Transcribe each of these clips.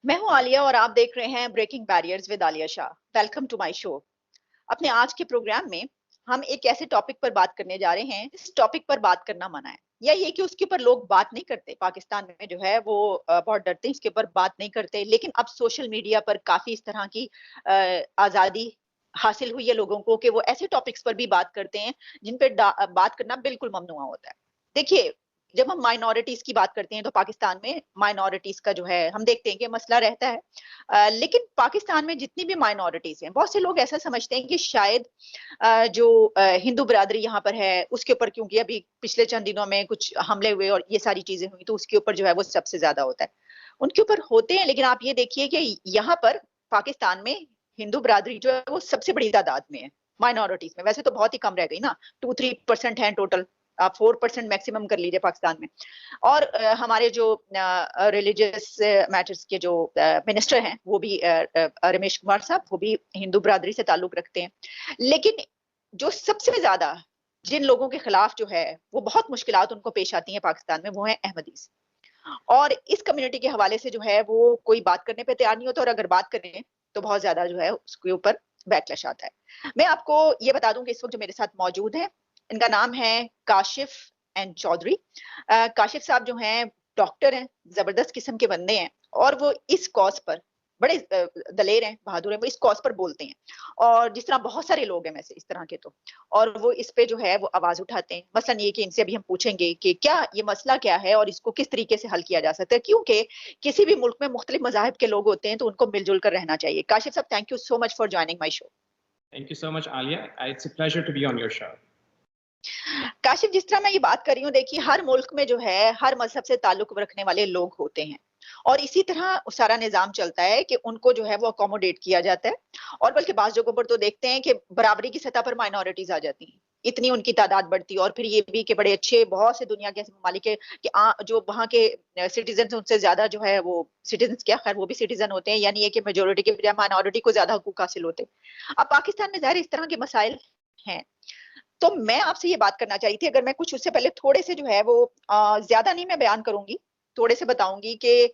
میں ہوں عالیہ اور آپ دیکھ رہے ہیں breaking barriers with Alia Shah. Welcome to my show. اپنے آج کے پروگرام میں ہم ایک ایسے ٹاپک پر بات کرنے جا رہے ہیں اس ٹاپک پر بات کرنا منع ہے، یا یہ کہ اس کے اوپر لوگ بات نہیں کرتے. پاکستان میں جو ہے وہ بہت ڈرتے ہیں، اس کے اوپر بات نہیں کرتے. لیکن اب سوشل میڈیا پر کافی اس طرح کی آزادی حاصل ہوئی ہے لوگوں کو کہ وہ ایسے ٹاپکس پر بھی بات کرتے ہیں جن پہ بات کرنا بالکل ممنوع ہوتا ہے. دیکھیے، جب ہم مائنورٹیز کی بات کرتے ہیں تو پاکستان میں مائنورٹیز کا جو ہے ہم دیکھتے ہیں کہ مسئلہ رہتا ہے. لیکن پاکستان میں جتنی بھی مائنورٹیز ہیں، بہت سے لوگ ایسا سمجھتے ہیں کہ شاید جو ہندو برادری یہاں پر ہے اس کے اوپر، کیونکہ ابھی پچھلے چند دنوں میں کچھ حملے ہوئے اور یہ ساری چیزیں ہوئی، تو اس کے اوپر جو ہے وہ سب سے زیادہ ہوتا ہے. ان کے اوپر ہوتے ہیں، لیکن آپ یہ دیکھیے کہ یہاں پر پاکستان میں ہندو برادری جو ہے وہ سب سے بڑی تعداد میں ہے مائنورٹیز میں. ویسے تو بہت ہی کم رہ گئی نا، 2-3% ہیں ٹوٹل. آپ 4% میکسیمم کر لیجیے پاکستان میں. اور ہمارے جو ریلیجیس میٹرز کے جو منسٹر ہیں وہ بھی رمیش کمار صاحب، وہ بھی ہندو برادری سے تعلق رکھتے ہیں. لیکن جو سب سے زیادہ جن لوگوں کے خلاف جو ہے وہ بہت مشکلات ان کو پیش آتی ہیں پاکستان میں، وہ ہیں احمدیز. اور اس کمیونٹی کے حوالے سے جو ہے وہ کوئی بات کرنے پہ تیار نہیں ہوتا، اور اگر بات کریں تو بہت زیادہ جو ہے اس کے اوپر بیکلش آتا ہے. میں آپ کو یہ بتا دوں کہ اس وقت جو میرے ساتھ موجود ہیں ان کا نام ہے کاشف این چودھری. کاشف صاحب جو ہیں ڈاکٹر ہیں، زبردست قسم کے بندے ہیں، اور وہ اس کاز پر بڑے دلیر ہیں، بہادر ہیں. وہ اس کاز پر بولتے ہیں، اور جس طرح بہت سارے لوگ ہیں ویسے اس طرح کے، تو اور وہ اس پہ جو ہے وہ آواز اٹھاتے ہیں. مثلا یہ کہ ان سے ابھی ہم پوچھیں گے کہ کیا یہ مسئلہ کیا ہے اور اس کو کس طریقے سے حل کیا جا سکتا ہے، کیونکہ کسی بھی ملک میں مختلف مذاہب کے لوگ ہوتے ہیں تو ان کو مل جل کر رہنا چاہیے. کاشف صاحب، thank you so much for joining my show. Thank you so much, Alia. It's a pleasure to be on your show. Kashif, جس طرح میں یہ بات کر رہی ہوں، دیکھیے ہر ملک میں جو ہے ہر مذہب سے تعلق رکھنے والے لوگ ہوتے ہیں، اور اسی طرح سارا نظام چلتا ہے کہ ان کو جو ہے وہ اکوموڈیٹ کیا جاتا ہے. اور بلکہ بعض جگہوں پر تو دیکھتے ہیں کہ برابری کی سطح پر مائنورٹیز آ جاتی ہیں، اتنی ان کی تعداد بڑھتی ہے. اور پھر یہ بھی کہ بڑے اچھے بہت سے دنیا کے ایسے ممالک کہ جو وہاں کے سٹیزنز ان سے زیادہ جو ہے وہ سٹیزنز کیا، خیر وہ بھی سٹیزن ہوتے ہیں، یعنی یہ کہ میجورٹی کے بجائے مائنورٹی کو زیادہ حقوق حاصل ہوتے ہیں. اب پاکستان میں ظاہر اس طرح کے مسائل ہیں. تو میں آپ سے یہ بات کرنا چاہی تھی، اگر میں کچھ اس سے پہلے تھوڑے سے جو ہے وہ زیادہ نہیں میں بیان کروں گی، تھوڑے سے بتاؤں گی کہ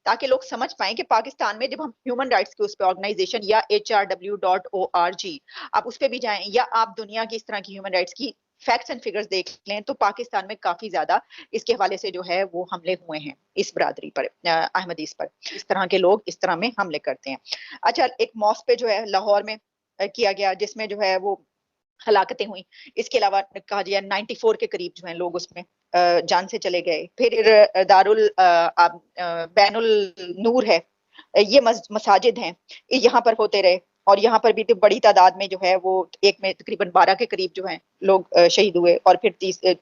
تاکہ لوگ سمجھ پائیں کہ پاکستان میں جب ہم ہیومن رائٹس کے اس پہ آرگنائزیشن یا HRW.org آپ اس پہ بھی جائیں، یا آپ دنیا کی اس طرح کی ہیومن رائٹس کی فیکٹس اینڈ فگرز دیکھ لیں، تو پاکستان میں کافی زیادہ اس کے حوالے سے جو ہے وہ حملے ہوئے ہیں اس برادری پر، احمدیز پر. اس طرح کے لوگ اس طرح میں حملے کرتے ہیں. اچھا، ایک ماسک پہ جو ہے لاہور میں کیا گیا جس میں جو ہے وہ ہلاکتیں ہوئیں. اس کے علاوہ کہا جائے 94 کے قریب جو ہیں لوگ اس میں جان سے چلے گئے. پھر بین النور ہے، یہ مساجد ہیں، یہاں پر ہوتے رہے. اور یہاں پر بھی بڑی تعداد میں جو ہے وہ ایک میں تقریباً 12 کے قریب جو ہیں لوگ شہید ہوئے، اور پھر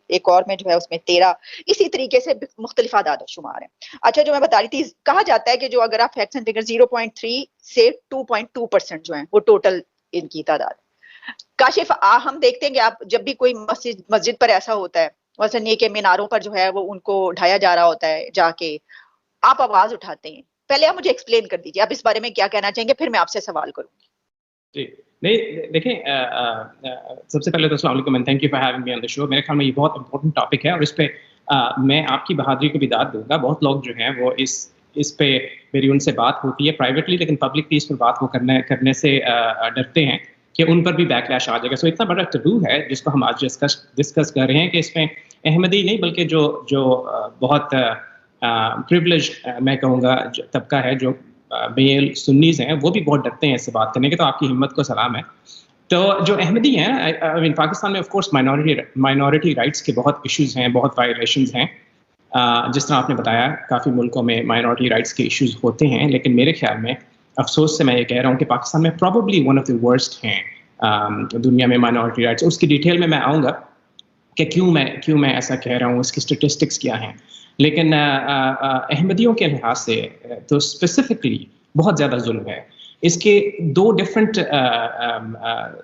ایک اور میں جو ہے اس میں 13. اسی طریقے سے مختلف اعداد و شمار ہیں. اچھا، جو میں بتا رہی تھی، کہا جاتا ہے کہ جو اگر آپ فیکٹس اینڈ فگر 0.3 سے 2.2% جو ہیں وہ ٹوٹل ان کی تعداد. کاشف، ہم دیکھتے ہیں کہ آپ جب بھی کوئی مسجد پر ایسا ہوتا ہے، مثلا یہ کہ میناروں پر جو ہے وہ ان کو ڈھایا جا رہا ہوتا ہے، جا کے آپ آواز اٹھاتے ہیں. پہلے آپ مجھے ایکسپلین کر دیجیے آپ اس بارے میں کیا کہنا چاہیں گے، پھر میں آپ سے سوال کروں گی. جی نہیں، دیکھیں، سب سے پہلے تو السلام علیکم and thank you for having me on the show. میرے خیال میں یہ بہت امپورٹنٹ ٹاپک ہے، اور اس پہ میں آپ کی بہادری کو بھی داد دوں گا. بہت لوگ جو ہیں وہ اس پہ میری ان سے بات ہوتی ہے پرائیویٹلی، لیکن پبلکلی اس پر بات وہ کرنے سے ڈرتے ہیں کہ ان پر بھی بیک لیش آ جائے گا. سو اتنا بڑا ٹبو ہے جس کو ہم آج ڈسکس کر رہے ہیں کہ اس میں احمدی نہیں بلکہ جو بہت پریولیج میں کہوں گا طبقہ ہے، جو میل سنیز ہیں، وہ بھی بہت ڈرتے ہیں اس سے بات کرنے کے. تو آپ کی ہمت کو سلام ہے. تو جو احمدی ہیں، پاکستان میں آف کورس مائنورٹی رائٹس کے بہت ایشوز ہیں، بہت وائلیشنز ہیں. جس طرح آپ نے بتایا کافی ملکوں میں مائنورٹی رائٹس کے ایشوز ہوتے ہیں، لیکن میرے خیال میں افسوس سے میں یہ کہہ رہا ہوں کہ پاکستان میں probably one of the worst ہیں دنیا میں مائنورٹی رائٹس. اس کی ڈیٹیل میں آؤں گا کہ کیوں میں ایسا کہہ رہا ہوں، اس کی اسٹیٹسٹکس کیا ہیں. لیکن احمدیوں کے لحاظ سے تو اسپیسیفکلی بہت زیادہ ظلم ہے. اس کے دو ڈفرینٹ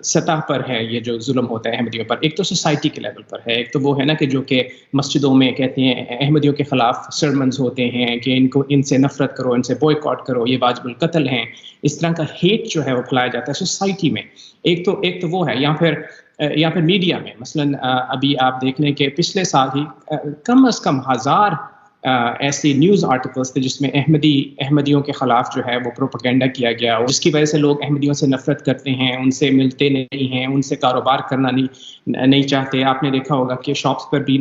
سطح پر ہے یہ جو ظلم ہوتا ہے احمدیوں پر. ایک تو سوسائٹی کے لیول پر ہے، ایک تو وہ ہے نا کہ جو کہ مسجدوں میں کہتے ہیں احمدیوں کے خلاف سرمنز ہوتے ہیں کہ ان سے نفرت کرو، ان سے بوائے کاٹ کرو، یہ واجب القتل ہیں. اس طرح کا ہیٹ جو ہے وہ پھیلایا جاتا ہے سوسائٹی میں. ایک تو وہ ہے. یا پھر میڈیا میں مثلاً ابھی آپ دیکھ لیں کہ پچھلے سال ہی کم از کم 1000 ایسے نیوز آرٹیکلس تھے جس میں احمدیوں کے خلاف جو ہے وہ پروپیگنڈا کیا گیا، جس کی وجہ سے لوگ احمدیوں سے نفرت کرتے ہیں، ان سے ملتے نہیں ہیں، ان سے کاروبار کرنا نہیں چاہتے. آپ نے دیکھا ہوگا کہ شاپس پر بھی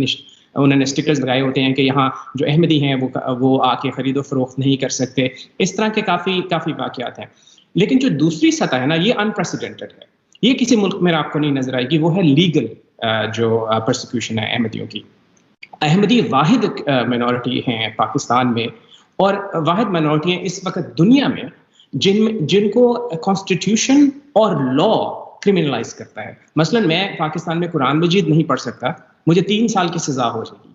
انہوں نے اسٹکرز لگائے ہوتے ہیں کہ یہاں جو احمدی ہیں وہ آ کے خرید و فروخت نہیں کر سکتے. اس طرح کے کافی واقعات ہیں. لیکن جو دوسری سطح ہے نا، یہ انپریسیڈنٹڈ ہے، یہ کسی ملک میں آپ کو نہیں نظر آئے گی. وہ ہے لیگل جو پرسیکیوشن ہے احمدیوں کی. احمدی واحد مائنورٹی ہیں پاکستان میں، اور واحد مائنورٹی ہیں اس وقت دنیا میں جن کو کانسٹیٹیوشن اور لا کرمنلائز کرتا ہے. مثلا میں پاکستان میں قرآن مجید نہیں پڑھ سکتا، مجھے 3 سال کی سزا ہو جائے گی.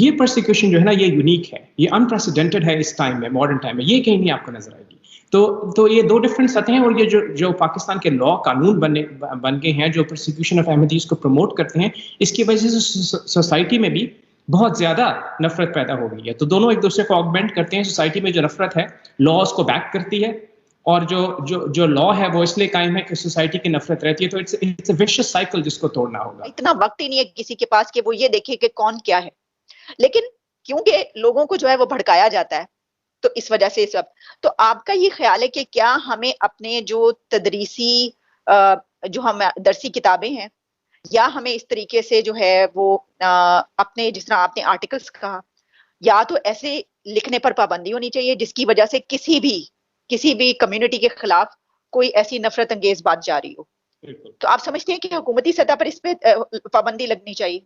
یہ پرسیکیوشن جو ہے نا، یہ یونیک ہے، یہ انپریسیڈنٹڈ ہے اس ٹائم میں، ماڈرن ٹائم میں. یہ کہیں نہیں آپ کو نظر آئے گی. تو یہ 2 ڈفرینٹ سطحیں ہیں. اور یہ جو پاکستان کے لا قانون بن گئے ہیں جو پرسیکیوشن آف احمدیز کو پروموٹ کرتے ہیں، اس کی وجہ سے سوسائٹی میں بھی بہت زیادہ نفرت پیدا ہو گئی ہے. تو دونوں ایک دوسرے کو آگمنٹ کرتے ہیں. سوسائٹی میں جو نفرت ہے، لا اس کو بیک کرتی ہے، اور جو لا ہے وہ اس لیے قائم ہے کہ سوسائٹی کی نفرت رہتی ہے. تو اٹس اے ویشیس سائیکل جس کو توڑنا ہوگا. اتنا وقت ہی نہیں ہے کسی کے پاس کہ وہ یہ دیکھے کہ کون کیا ہے، لیکن کیونکہ لوگوں کو جو ہے وہ بھڑکایا جاتا ہے، تو اس وجہ سے سب. تو آپ کا یہ خیال ہے کہ کیا ہمیں اپنے جو تدریسی جو ہم درسی کتابیں ہیں، یا ہمیں اس طریقے سے جو ہے وہ اپنے، جس طرح آپ نے آرٹیکلس کہا، یا تو ایسے لکھنے پر پابندی ہونی چاہیے جس کی وجہ سے کسی بھی کمیونٹی کے خلاف کوئی ایسی نفرت انگیز بات جاری ہو. تو آپ سمجھتے ہیں کہ حکومتی سطح پر اس پہ پابندی لگنی چاہیے؟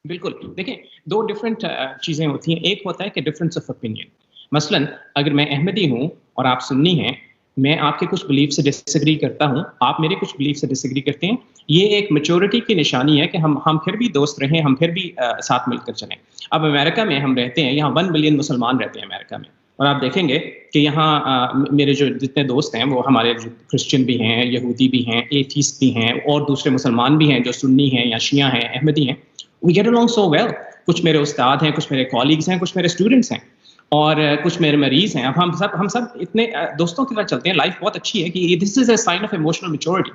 بالکل. دیکھیں، 2 ڈفرینٹ چیزیں ہوتی ہیں. ایک ہوتا ہے کہ ڈفرینس آف اوپینین. مثلا اگر میں احمدی ہوں اور آپ سنی ہیں، میں آپ کے کچھ بلیف سے ڈس ایگری کرتا ہوں، آپ میرے کچھ بلیف سے ڈس ایگری کرتے ہیں. یہ ایک میچورٹی کی نشانی ہے کہ ہم پھر بھی دوست رہیں، ہم پھر بھی ساتھ مل کر چلیں. اب امریکہ میں ہم رہتے ہیں، یہاں 1 بلین مسلمان رہتے ہیں امریکہ میں، اور آپ دیکھیں گے کہ یہاں میرے جو جتنے دوست ہیں وہ ہمارے جو کرسچن بھی ہیں، یہودی بھی ہیں، ایتھیسٹ بھی ہیں، اور دوسرے مسلمان بھی ہیں جو سنی ہیں یا شیعہ ہیں، احمدی ہیں. We get along so well. کچھ میرے استاد ہیں، کچھ میرے کالیگز ہیں، کچھ میرے اسٹوڈنٹس ہیں، اور کچھ میرے مریض ہیں. اب ہم سب اتنے دوستوں کی طرح چلتے ہیں. لائف بہت اچھی ہے کہ this is a sign of emotional maturity.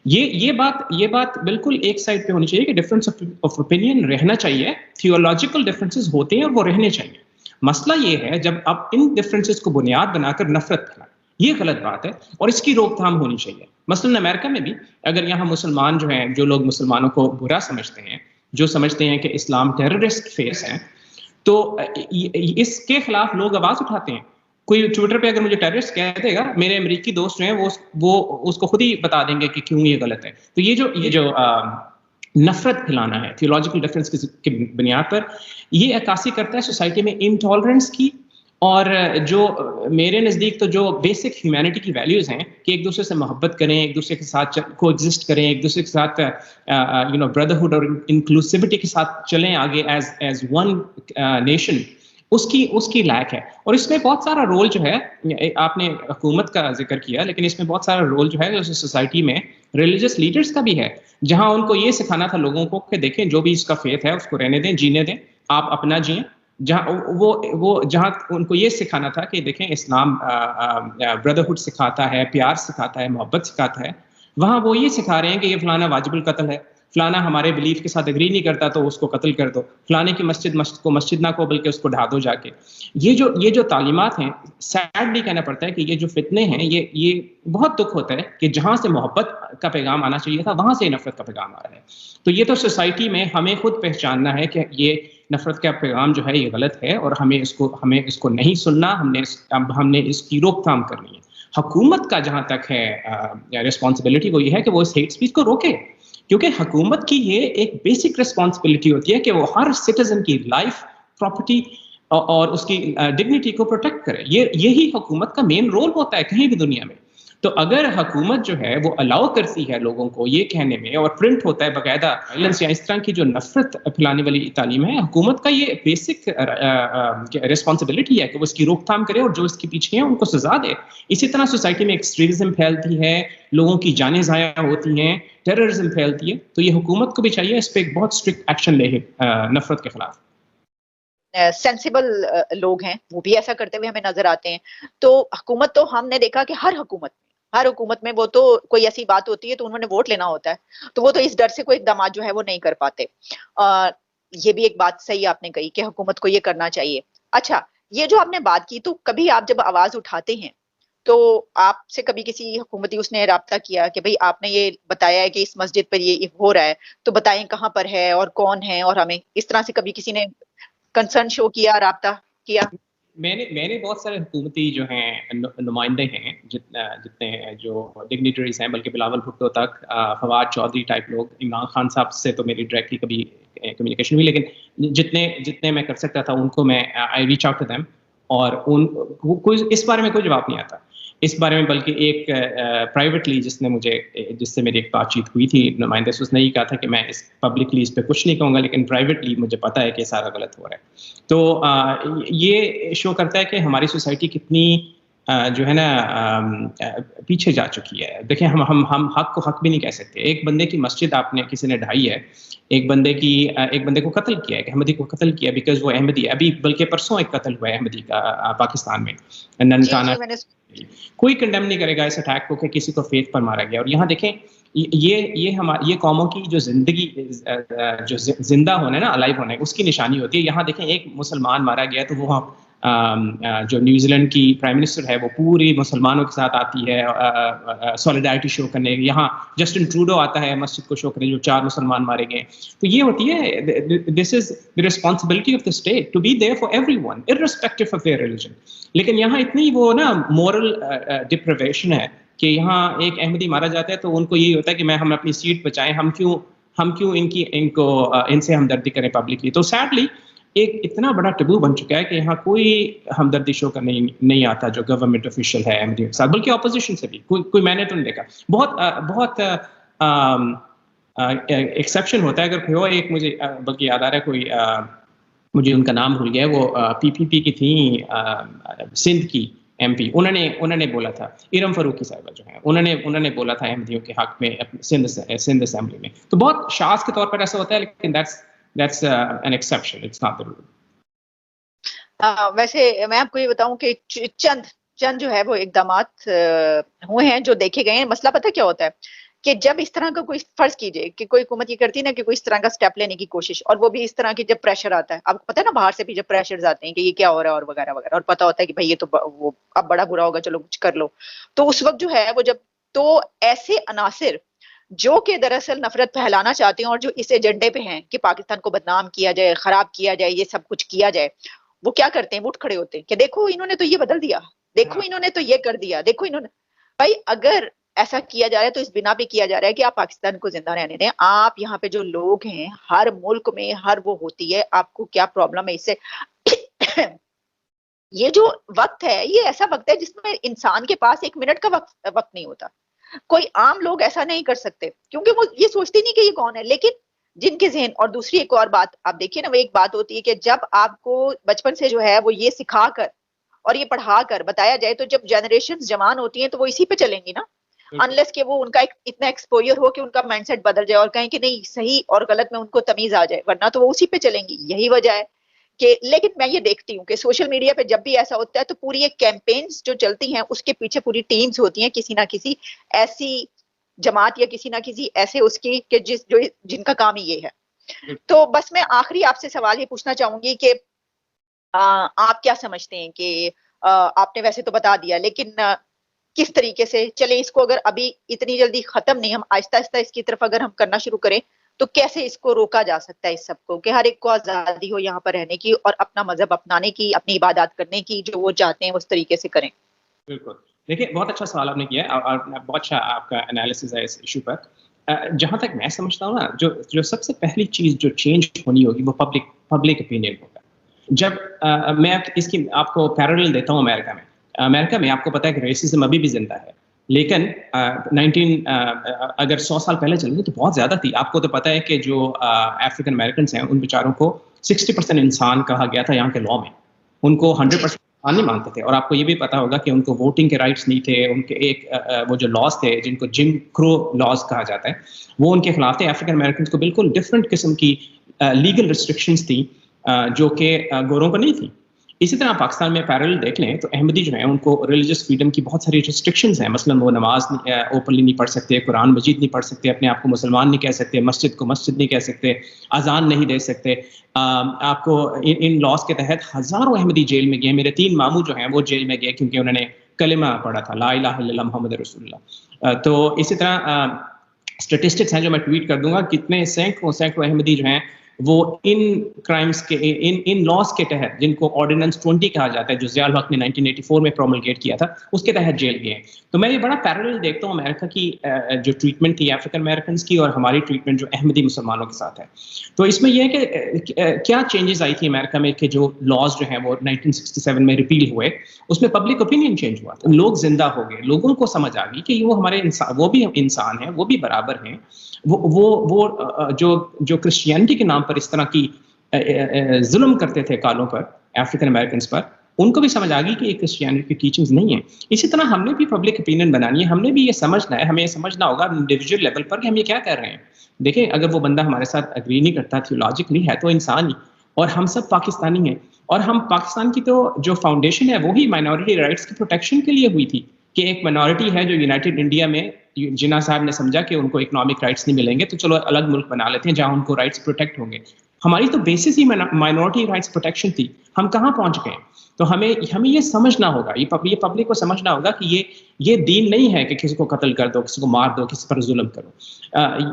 یہ بات بالکل ایک سائڈ پہ ہونی چاہیے کہ ڈفرینس آف اوپینین رہنا چاہیے. تھیولوجیکل ڈفرینسز ہوتے ہیں اور وہ رہنے چاہیے. مسئلہ یہ ہے جب آپ ان ڈفرینسز کو بنیاد بنا کر نفرت پھیلائیں، یہ غلط بات ہے، اور اس کی روک تھام ہونی چاہیے. مثلاً امریکہ میں بھی اگر یہاں مسلمان جو ہیں، جو لوگ مسلمانوں کو برا سمجھتے ہیں، جو سمجھتے ہیں کہ اسلام ٹیررسٹ فیس ہے، تو اس کے خلاف لوگ آواز اٹھاتے ہیں. کوئی ٹویٹر پہ اگر مجھے ٹیررسٹ کہہ دے گا، میرے امریکی دوست جو ہیں وہ اس کو خود ہی بتا دیں گے کہ کیوں یہ غلط ہے. تو یہ جو نفرت پھیلانا ہے تھیولوجیکل ڈفرینس کی بنیاد پر، یہ عکاسی کرتا ہے سوسائٹی میں انٹالرنس کی. اور جو میرے نزدیک تو جو بیسک ہیومینٹی کی ویلیوز ہیں کہ ایک دوسرے سے محبت کریں، ایک دوسرے کے ساتھ کو ایگزسٹ کریں، ایک دوسرے کے ساتھ بردرہڈ اور انکلوسیوٹی کے ساتھ چلیں آگے ایز ون نیشن، اس کی لیک ہے. اور اس میں بہت سارا رول جو ہے، آپ نے حکومت کا ذکر کیا، لیکن اس میں بہت سارا رول جو ہے سوسائٹی میں ریلیجس لیڈرز کا بھی ہے، جہاں ان کو یہ سکھانا تھا لوگوں کو کہ دیکھیں جو بھی اس کا فیتھ ہے اس کو رہنے دیں، جینے دیں، آپ اپنا جئیں. جہاں ان کو یہ سکھانا تھا کہ دیکھیں اسلام بردرہڈ سکھاتا ہے، پیار سکھاتا ہے، محبت سکھاتا ہے، وہاں وہ یہ سکھا رہے ہیں کہ یہ فلانا واجب القتل ہے، فلانا ہمارے بلیف کے ساتھ اگری نہیں کرتا تو اس کو قتل کر دو، فلانے کی مسجد کو مسجد نہ کو بلکہ اس کو ڈھا دو جا کے. یہ جو تعلیمات ہیں، سیڈلی کہنا پڑتا ہے کہ یہ جو فتنے ہیں، یہ بہت دکھ ہوتا ہے کہ جہاں سے محبت کا پیغام آنا چاہیے تھا وہاں سے نفرت کا پیغام آ رہا ہے. تو یہ تو سوسائٹی میں ہمیں خود پہچاننا ہے کہ یہ نفرت کا پیغام جو ہے یہ غلط ہے، اور ہمیں اس کو نہیں سننا، ہم نے اس کی روک تھام کرنی ہے. حکومت کا جہاں تک ہے رسپانسبلٹی، وہ یہ ہے کہ وہ اس ہیٹ اسپیچ کو روکے، کیونکہ حکومت کی یہ ایک بیسک رسپانسبلٹی ہوتی ہے کہ وہ ہر سٹیزن کی لائف، پراپرٹی اور اس کی ڈگنیٹی کو پروٹیکٹ کرے. یہی حکومت کا مین رول ہوتا ہے کہیں بھی دنیا میں. تو اگر حکومت جو ہے وہ الاؤ کرتی ہے لوگوں کو یہ کہنے میں، اور پرنٹ ہوتا ہے باقاعدہ وائلنس یا اس طرح کی جو نفرت پھیلانے والی تعلیم ہے، حکومت کا یہ بیسک رسپانسبلٹی ہے کہ وہ اس کی روک تھام کرے اور جو اس کے پیچھے ہیں ان کو سزا دے. اسی طرح سوسائٹی میں ایکسٹریمزم پھیلتی ہے، لوگوں کی جانیں ضائع ہوتی ہیں، ٹیررزم پھیلتی ہے، تو یہ حکومت کو بھی چاہیے اس پہ ایک بہت اسٹرکٹ ایکشن لے نفرت کے خلاف. سینسیبل لوگ ہیں وہ بھی ایسا کرتے ہوئے ہمیں نظر آتے ہیں. تو حکومت تو ہم نے دیکھا کہ ہر حکومت میں وہ تو کوئی ایسی بات ہوتی ہے تو انہوں نے ووٹ لینا ہوتا ہے، تو وہ تو اس ڈر سے کوئی اقدامات جو ہے وہ نہیں کر پاتے. یہ بھی ایک بات صحیح آپ نے کہی کہ حکومت کو یہ کرنا چاہیے. اچھا، یہ جو آپ نے بات کی، تو کبھی آپ جب آواز اٹھاتے ہیں تو آپ سے کبھی کسی حکومتی اس نے رابطہ کیا کہ بھئی آپ نے یہ بتایا ہے کہ اس مسجد پر یہ ہو رہا ہے، تو بتائیں کہاں پر ہے اور کون ہے، اور ہمیں اس طرح سے کبھی کسی نے کنسرن شو کیا، رابطہ کیا؟ میں نے بہت سارے حکومتی جو ہیں نمائندے ہیں، جتنے جو ڈگنیٹریز ہیں، بلکہ بلاول بھٹو تک، فواد چودھری ٹائپ لوگ، عمران خان صاحب سے تو میری ڈائریکٹلی کبھی کمیونیکیشن ہوئی، لیکن جتنے میں کر سکتا تھا ان کو میں I reach out to them, اور کوئی اس بارے میں کوئی جواب نہیں آتا اس بارے میں، بلکہ ایک پرائیویٹلی جس سے میری ایک بات چیت ہوئی تھی نمائندے سے، اس نے یہ کہا تھا کہ میں پبلکلی اس پہ کچھ نہیں کہوں گا، لیکن پرائیویٹلی مجھے پتا ہے کہ سارا غلط ہو رہا ہے. تو یہ شو کرتا ہے کہ ہماری سوسائٹی کتنی جو ہے نا پیچھے جا چکی ہے. دیکھیں ہم حق کو حق بھی نہیں کہہ سکتے. ایک بندے کی مسجد آپ نے کسی نے ڈھائی ہے، ایک بندے کو قتل کیا ہے، ایک احمدی کو قتل کیا بیکاز وہ احمدی ہے. ابھی بلکہ پرسوں ایک قتل ہوا ہے احمدی کا پاکستان میں، ننکانہ. کوئی کنڈیم نہیں کرے گا اس اٹیک کو کہ کسی کو فیتھ پر مارا گیا. اور یہاں دیکھیں یہ قوموں کی جو زندگی جو زندہ ہونے نا، الائیو ہونے، اس کی نشانی ہوتی ہے. یہاں دیکھیں ایک مسلمان مارا گیا تو وہ جو نیوزی لینڈ کی پرائم منسٹر ہے وہ پوری مسلمانوں کے ساتھ آتی ہے سولیڈارٹی شو کرنے. یہاں جسٹن ٹروڈو آتا ہے مسجد کو شو کرنے جو 4 مسلمان مارے گئے. تو یہ ہوتی ہے this is the responsibility of the state to be there for everyone irrespective of their religion. لیکن یہاں اتنی وہ نا مورل ڈپریویشن ہے کہ یہاں ایک احمدی مارا جاتا ہے تو ان کو یہی ہوتا ہے کہ ہم اپنی سیٹ بچائیں، ہم کیوں ان سے ہمدردی کریں پبلکلی. تو سیڈلی ایک اتنا بڑا ٹبو بن چکا ہے کہ یہاں کوئی ہمدردی شو کرنے نہیں آتا جو گورنمنٹ آفیشیل ہے احمدیوں کے ساتھ، بلکہ اپوزیشن سے بھی کوئی میں نے تو نہیں دیکھا. بہت ایکسیپشن ہوتا ہے اگر کوئی ہو. ایک مجھے بلکہ یاد آ رہا ہے، کوئی مجھے ان کا نام بھول گیا، وہ PPP کی تھیں سندھ کی MP. انہوں نے بولا تھا، ارم فاروقی صاحبہ جو ہیں، انہوں نے بولا تھا احمدیوں کے حق میں سندھ اسمبلی میں. تو بہت شاذ کے طور پر ایسا ہوتا ہے، لیکن that's an exception, it's not the rule. ویسے میں آپ کو یہ بتاؤں کہ چند جو ہے وہ اقدامات ہوئے ہیں جو دیکھے گئے ہیں. مسئلہ پتہ کیا ہوتا ہے کہ جب اس طرح کا کوئی فرض کیجئے کہ کوئی حکومت یہ کرتی ہے نا کہ کوئی اس طرح کا سٹیپ لینے کی کوشش، اور وہ بھی اس طرح کی جب پریشر آتا ہے، آپ کو پتہ ہے نا باہر سے بھی جب پریشرز آتے ہیں کہ یہ کیا ہو رہا ہے اور وغیرہ وغیرہ، اور پتہ ہوتا ہے کہ بھائی یہ تو وہ اب بڑا برا ہوگا، چلو کچھ کر لو. تو اس وقت جو ہے وہ جب تو ایسے عناصر جو کہ دراصل نفرت پھیلانا چاہتے ہیں اور جو اس ایجنڈے پہ ہیں کہ پاکستان کو بدنام کیا جائے، خراب کیا جائے، یہ سب کچھ کیا جائے، وہ کیا کرتے ہیں؟ وہ اٹھ کھڑے ہوتے ہیں کہ دیکھو انہوں نے تو یہ بدل دیا، دیکھو انہوں نے تو یہ کر دیا، دیکھو انہوں نے. بھائی اگر ایسا کیا جا رہا ہے تو اس بنا پہ کیا جا رہا ہے کہ آپ پاکستان کو زندہ رہنے دیں. آپ یہاں پہ جو لوگ ہیں، ہر ملک میں ہر وہ ہوتی ہے، آپ کو کیا پرابلم ہے اس سے؟ یہ جو وقت ہے یہ ایسا وقت ہے جس میں انسان کے پاس 1 منٹ کا وقت نہیں ہوتا. کوئی عام لوگ ایسا نہیں کر سکتے کیونکہ وہ یہ سوچتے نہیں کہ یہ کون ہے. لیکن جن کے ذہن، اور دوسری ایک اور بات آپ دیکھیے نا، وہ ایک بات ہوتی ہے کہ جب آپ کو بچپن سے جو ہے وہ یہ سکھا کر اور یہ پڑھا کر بتایا جائے تو جب جنریشن جوان ہوتی ہیں تو وہ اسی پہ چلیں گی نا، انلیس کہ وہ ان کا اتنا ایکسپوئر ہو کہ ان کا مائنڈ سیٹ بدل جائے اور کہیں کہ نہیں صحیح اور غلط میں ان کو تمیز آ جائے، ورنہ تو وہ اسی پہ چلیں گی. یہی وجہ ہے کہ لیکن میں یہ دیکھتی ہوں کہ سوشل میڈیا پہ جب بھی ایسا ہوتا ہے تو پوری ایک کیمپینز جو چلتی ہیں اس کے پیچھے پوری ٹیمز ہوتی ہیں کسی نہ کسی ایسی جماعت یا کسی نہ کسی ایسے اس کی کہ جن کا کام ہی یہ ہے. تو بس میں آخری آپ سے سوال یہ پوچھنا چاہوں گی کہ آپ کیا سمجھتے ہیں کہ آپ نے ویسے تو بتا دیا، لیکن کس طریقے سے چلے اس کو، اگر ابھی اتنی جلدی ختم نہیں، ہم آہستہ آہستہ اس کی طرف اگر ہم کرنا شروع کریں تو کیسے اس کو روکا جا سکتا ہے؟ اس سب کو کہ ہر ایک کو آزادی ہو یہاں پر رہنے کی اور اپنا مذہب اپنانے کی، اپنی عبادات کرنے کی، جو وہ چاہتے ہیں اس طریقے سے کریں. بالکل. دیکھیں بہت اچھا سوال آپ نے کیا ہے اور بہت اچھا آپ کا انالیسس ہے اس ایشو پر. جہاں تک میں سمجھتا ہوں نا، جو سب سے پہلی چیز جو چینج ہونی ہوگی وہ پبلک اوپینین ہوگا. جب میں اس کی آپ کو پیرالل دیتا ہوں امریکہ میں آپ کو پتا ہے کہ ریسزم ابھی بھی زندہ ہے، لیکن اگر 100 سال پہلے چلیں گے تو بہت زیادہ تھی. آپ کو تو پتا ہے کہ جو افریقن امریکنس ہیں ان بیچاروں کو 60% انسان کہا گیا تھا یہاں کے لاء میں، ان کو 100% نہیں مانتے تھے. اور آپ کو یہ بھی پتا ہوگا کہ ان کو ووٹنگ کے رائٹس نہیں تھے، ان کے ایک وہ جو لاز تھے جن کو جم کرو لاز کہا جاتا ہے وہ ان کے خلاف تھے. افریقن امریکنس کو بالکل ڈفرینٹ قسم کی لیگل ریسٹرکشنز تھی جو کہ گوروں کو نہیں تھی. اسی طرح پاکستان میں پیرل دیکھ لیں تو احمدی جو ہیں ان کو ریلیجس فریڈم کی بہت ساری ریسٹرکشنز ہیں. مثلاً وہ نماز اوپنلی نہیں پڑھ سکتے, قرآن مجید نہیں پڑھ سکتے, اپنے آپ کو مسلمان نہیں کہہ سکتے, مسجد کو مسجد نہیں کہہ سکتے, اذان نہیں دے سکتے. آپ کو ان لاس کے تحت ہزاروں احمدی جیل میں گئے. میرے 3 ماموں جو ہیں وہ جیل میں گئے کیونکہ انہوں نے کلمہ پڑھا تھا, لا الہ الا اللہ محمد رسول اللہ. تو اسی طرح اسٹیٹسٹکس ہیں جو میں ٹویٹ کر دوں گا, کتنے سینکڑوں احمدی جو ہیں وہ ان کرائمز کے ان لاس کے تحت, جن کو آرڈیننس 20 کہا جاتا ہے, جو ضیاء الحق نے 1984 میں پروملگیٹ کیا تھا, اس کے تحت جیل گئے. تو میں یہ بڑا پیرل دیکھتا ہوں امریکہ کی جو ٹریٹمنٹ تھی افریقن امریکنز کی اور ہماری ٹریٹمنٹ جو احمدی مسلمانوں کے ساتھ ہے. تو اس میں یہ ہے کہ کیا چینجز آئی تھی امریکہ میں کہ جو لاز جو ہیں وہ 1967 میں ریپیل ہوئے, اس میں پبلک اوپینین چینج ہوا, لوگ زندہ ہو گئے, لوگوں کو سمجھ آ گئی کہ وہ ہمارے انسان, وہ بھی انسان ہیں, وہ بھی برابر ہیں. وہ جو کرسچینٹی کے نام پر اس طرح کی ظلم کرتے تھے کالوں پر, افریقن امریکنز پر, ان کو بھی سمجھ آ گئی کہ یہ کرسچینٹی کی ٹیچنگز نہیں ہیں. اسی طرح ہم نے بھی پبلک اوپینین بنانی ہے, ہم نے بھی یہ سمجھنا ہے, ہمیں یہ سمجھنا ہوگا انڈیویجول لیول پر کہ ہم یہ کیا کر رہے ہیں. دیکھیں اگر وہ بندہ ہمارے ساتھ اگری نہیں کرتا تھیولوجیکلی ہے تو انسان ہی, اور ہم سب پاکستانی ہیں, اور ہم پاکستان کی تو جو فاؤنڈیشن ہے وہی مائنورٹی رائٹس کی پروٹیکشن کے لیے ہوئی تھی, کہ ایک مائنورٹی ہے جو یونائٹڈ انڈیا میں جناح صاحب نے سمجھا کہ ان کو اکنامک رائٹس نہیں ملیں گے تو چلو الگ ملک بنا لیتے ہیں جہاں ان کو رائٹس پروٹیکٹ ہوں گے. ہماری تو بیسس ہی مائنورٹی رائٹس پروٹیکشن تھی, ہم کہاں پہنچ گئے. تو ہمیں یہ سمجھنا ہوگا, یہ پبلک کو سمجھنا ہوگا کہ یہ دین نہیں ہے کہ کسی کو قتل کر دو, کسی کو مار دو, کسی پر ظلم کرو.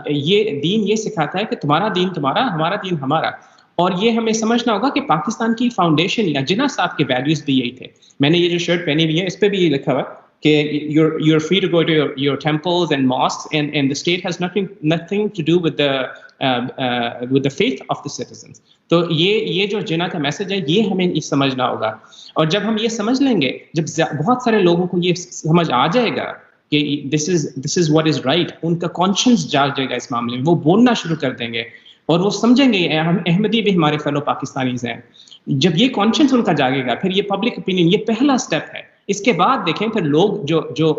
یہ دین یہ سکھاتا ہے کہ تمہارا دین تمہارا, ہمارا دین ہمارا. اور یہ ہمیں سمجھنا ہوگا کہ پاکستان کی فاؤنڈیشن یا جناح صاحب کے ویلیوز بھی یہی تھے. میں نے یہ جو شرٹ پہنی ہوئی ہے اس پہ بھی یہ لکھا ہوا ہے کہ you're free to go to your temples and mosques, and the state has nothing to do with the faith of the citizens. تو یہ جو جناح کا میسج ہے یہ ہمیں سمجھنا ہوگا. اور جب ہم یہ سمجھ لیں گے, جب بہت سارے لوگوں کو یہ سمجھ آ جائے گا کہ this is what is right, ان کا کانشنس جاگ جائے گا اس معاملے میں, وہ بولنا شروع کر دیں گے اور وہ سمجھیں گے ہم احمدی بھی ہمارے فیلو پاکستانیز ہیں. جب یہ کانشنس ان کا جاگے گا, پھر یہ پبلک اوپینین, یہ پہلا سٹیپ ہے. اس کے بعد دیکھیں پھر لوگ جو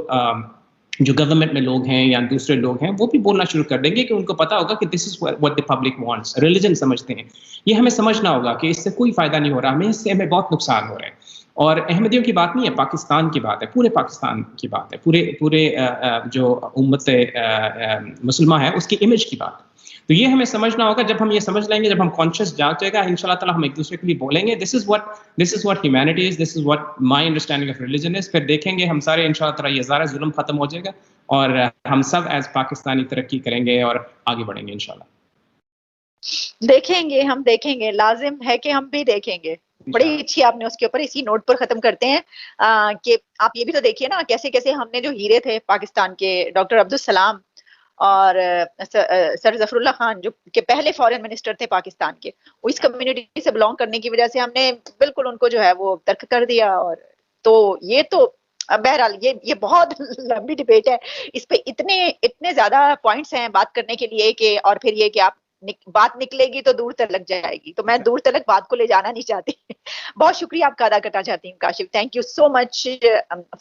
گورنمنٹ میں لوگ ہیں یا دوسرے لوگ ہیں وہ بھی بولنا شروع کر دیں گے کہ ان کو پتا ہوگا کہ this is what the public wants. Religion سمجھتے ہیں, یہ ہمیں سمجھنا ہوگا کہ اس سے کوئی فائدہ نہیں ہو رہا, اس سے ہمیں بہت نقصان ہو رہا ہے. اور احمدیوں کی بات نہیں ہے, پاکستان کی بات ہے, پورے پاکستان کی بات ہے, پورے جو امت مسلمہ ہے اس کی امیج کی بات. تو یہ ہمیں سمجھنا ہوگا. جب ہم یہ سمجھ لیں گے, جب ہم کانشیس جاگ جائے گا, انشاءاللہ تعالی ہم ایک دوسرے کے لیے بولیں گے this is what humanity is, this is what my understanding of religion is. پھر دیکھیں گے ہم سارے انشاءاللہ تعالی یہ سارا ظلم ختم ہو جائے گا اور ہم سب ایز پاکستانی ترقی کریں گے اور آگے بڑھیں گے انشاءاللہ. دیکھیں گے, ہم دیکھیں گے, لازم ہے کہ ہم بھی دیکھیں گے. بڑی اچھی آپ نے اس کے اوپر اسی نوٹ پر ختم کرتے ہیں کہ آپ یہ بھی تو دیکھیے نا کیسے کیسے ہم نے جو ہیرے تھے پاکستان کے, ڈاکٹر عبدالسلام اور سر ظفر اللہ خان جو کہ پہلے فارن منسٹر تھے پاکستان کے, وہ اس کمیونٹی سے بلانگ کرنے کی وجہ سے ہم نے بالکل ان کو جو ہے وہ ترک کر دیا. اور تو یہ تو بہرحال یہ بہت لمبی ڈبیٹ ہے, اس پہ اتنے زیادہ پوائنٹس ہیں بات کرنے کے لیے کہ, اور پھر یہ کہ آپ بات نکلے گی تو دور تلک جائے گی, تو میں دور تلک بات کو لے جانا نہیں چاہتی. بہت شکریہ آپ کا ادا کرنا چاہتی ہوں Kashif. Thank you so much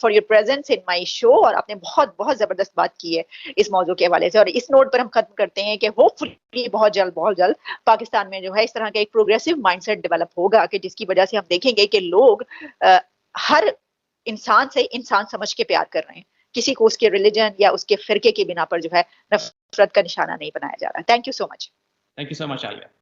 for your presence in my show. اور آپ نے بہت زبردست بات کی ہے اس موضوع کے حوالے سے, اور اس نوٹ پر ہم ختم کرتے ہیں کہ ہوپ فلی بہت جلد پاکستان میں جو ہے اس طرح کا ایک پروگریسو مائنڈ سیٹ ڈیولپ ہوگا کہ جس کی وجہ سے ہم دیکھیں گے کہ لوگ ہر انسان سے انسان سمجھ کے پیار کر رہے ہیں, کسی کو اس کے ریلیجن یا اس کے فرقے کی بنا پر جو ہے نفرت کا نشانہ نہیں بنایا جا رہا. Thank you so much. Thank you so much, Alia.